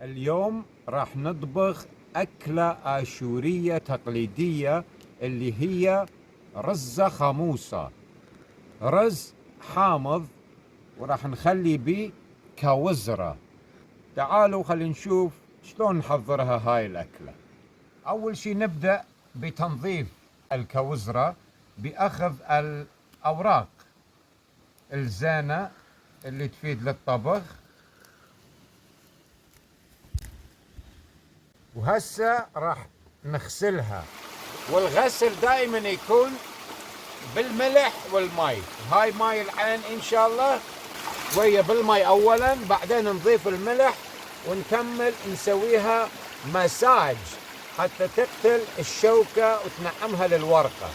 اليوم راح نطبخ أكلة آشورية تقليدية اللي هي رزة خاموسة. رز حامض وراح نخلي بيه كوزرة. تعالوا خلينا نشوف شلون نحضرها هاي الأكلة. أول شي نبدأ بتنظيف الكوزرة بأخذ الأوراق الزينة اللي تفيد للطبخ. وهسه راح نغسلها، والغسل دائما يكون بالملح والمي. هاي ماي العين ان شاء الله شويه بالمي اولا، بعدين نضيف الملح ونكمل نسويها مساج حتى تقتل الشوكه وتنعمها للورقه.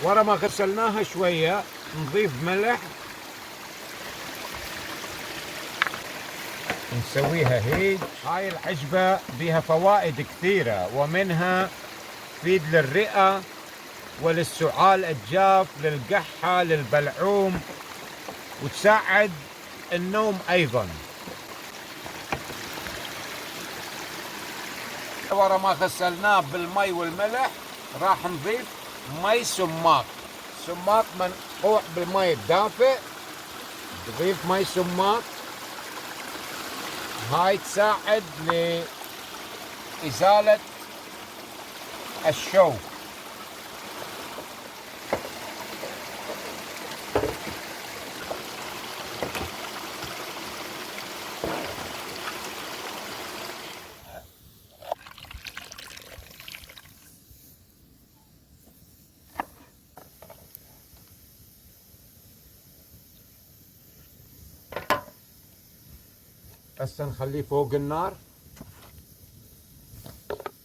ورا ما غسلناها شويه نضيف ملح، نسويها هيج. هاي العشبة بها فوائد كثيرة، ومنها تفيد للرئة وللسعال الجاف، للقحة، للبلعوم، وتساعد النوم أيضا. ورا ما غسلناه بالمي والملح راح نضيف مي سماق. سماق منقوع بالمي الدافئ، نضيف مي سماق. هاي تساعد لإزالة الشوك. هسه نخليه فوق النار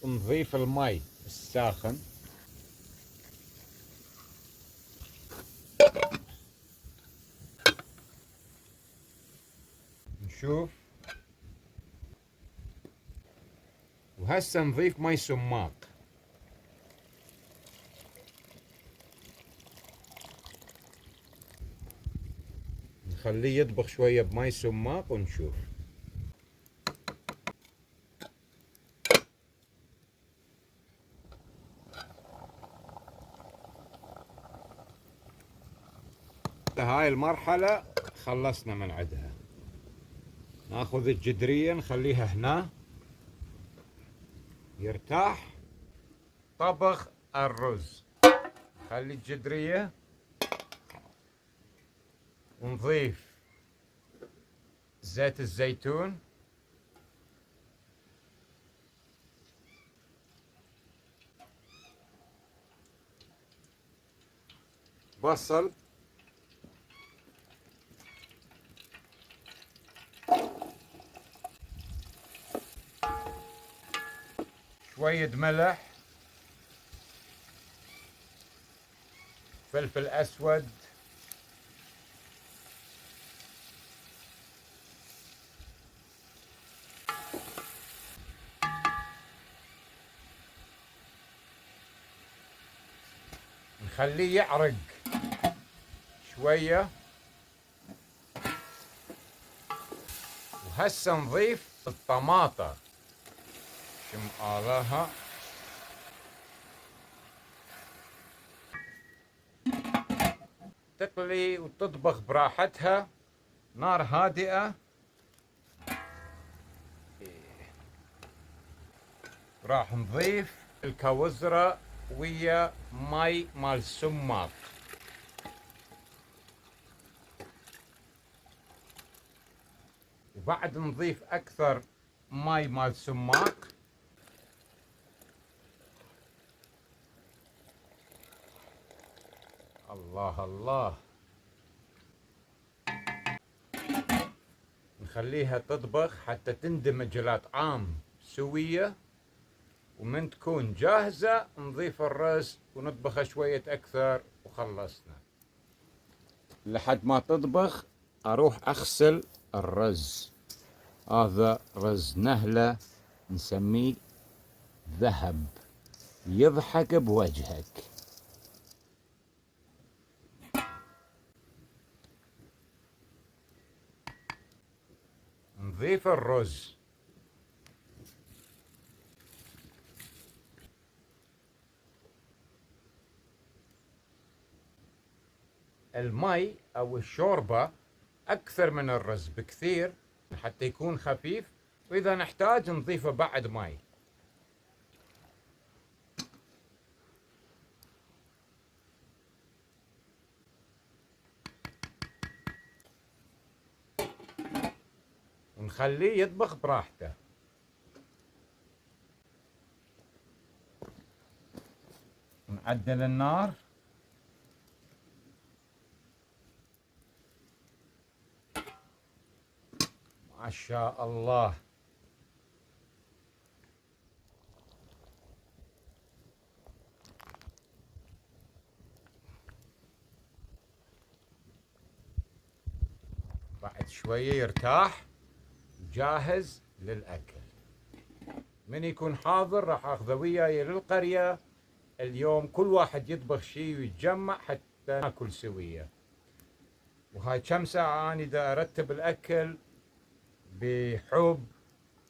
ونضيف المي الساخن. نشوف. وهسه نضيف مي سماق. نخليه يطبخ شوية بمي سماق ونشوف. هاي المرحلة خلصنا من عندها. ناخذ الجدرية نخليها هنا يرتاح طبخ الرز. نخلي الجدرية ونضيف زيت الزيتون، بصل، شوية ملح، فلفل أسود، نخليه يعرق شوية. وهسه نضيف الطماطة شمقالها، تقلي وتطبخ براحتها، نار هادئة. راح نضيف الكوزرة ويا مي مال سماق. وبعد نضيف أكثر مي مال سماق. الله الله. نخليها تطبخ حتى تندمج الأطعام سوية، ومن تكون جاهزة نضيف الرز ونطبخها شوية أكثر وخلصنا. لحد ما تطبخ أروح أغسل الرز. هذا رز نهلة نسميه ذهب. يضحك بوجهك. نضيف الرز. المي أو الشوربة أكثر من الرز بكثير حتى يكون خفيف، وإذا نحتاج نضيفه بعد مي. ونخليه يطبخ براحته. نعدل النار. ما شاء الله. بعد شوية يرتاح، جاهز للأكل. من يكون حاضر راح أخذه وياي للقرية اليوم، كل واحد يطبخ شيء ويتجمع حتى ناكل سوية. وهاي كم ساعة أنا دا أرتب الأكل بحب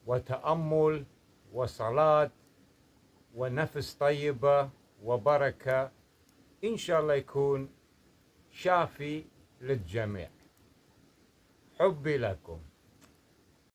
وتأمل وصلاة ونفس طيبة وبركة، إن شاء الله يكون شافي للجميع. حبي لكم.